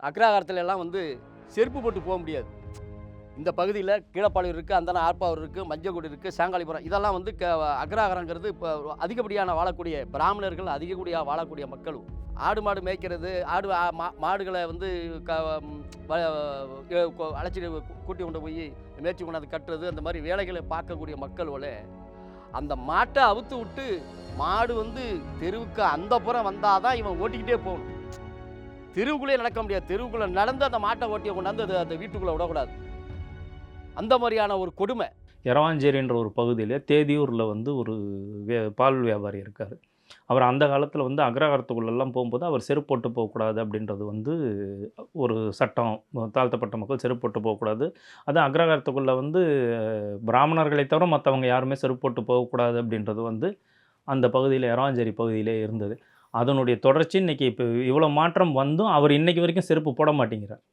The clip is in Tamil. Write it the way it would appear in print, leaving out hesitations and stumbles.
அக்ரஹாரத்துல எல்லாம் வந்து செருப்பு போட்டு போக முடியாது. இந்த பகுதியில கீழப்பாளையம் இருக்குது, அந்தான ஆர்ப்பாவூர் இருக்குது, மஞ்சக்குடி இருக்குது, சாங்காலிபுரம் இதெல்லாம் வந்து அக்ரஹாரங்கிறது இப்போ அதிகப்படியான வாழக்கூடிய பிராமணர்கள் அதிகப்படியா வாழக்கூடிய மக்கள். ஆடு மாடு மேய்க்கிறது, ஆடு மாடுகளை வந்து க ம் வ அழைச்சிட்டு கூட்டி கொண்டு போய் மேய்ச்சி கொண்டாந்து கட்டுறது, அந்த மாதிரி வேலைகளை பார்க்கக்கூடிய மக்களோட அந்த மாட்டை அவுத்து விட்டு மாடு வந்து தெருவுக்கு அந்த புறம் வந்தால் தான் இவன் ஓட்டிக்கிட்டே போகணும். தெருவுக்குள்ளேயே நடக்க முடியாது. தெருவுக்குள்ளே நடந்து அந்த மாட்டை ஓட்டியை கொண்டாந்து அந்த வீட்டுக்குள்ளே விடக்கூடாது. அந்த மாதிரியான ஒரு கொடுமை. எரவாஞ்சேரின்ற ஒரு பகுதியில தேதியூரில் வந்து ஒரு பால் வியாபாரி இருக்கார். அவர் அந்த காலத்தில் வந்து அக்ரஹாரத்துக்குள்ளெல்லாம் போகும்போது அவர் செருப்பு போட்டு போகக்கூடாது அப்படின்றது வந்து ஒரு சட்டம். தாழ்த்தப்பட்ட மக்கள் செருப்பு போட்டு போகக்கூடாது. அதுவும் அக்ரஹாரத்துக்குள்ளே வந்து பிராமணர்களை தவிர மற்றவங்க யாருமே செருப்பு போட்டு போகக்கூடாது அப்படின்றது வந்து அந்த பகுதியில் எரவாஞ்சேரி பகுதியிலே இருந்தது. அதனுடைய தொடர்ச்சி இன்றைக்கி இப்போ இவ்வளோ மாற்றம் வந்தும் அவர் இன்றைக்கி வரைக்கும் செருப்பு போட மாட்டேங்கிறார்.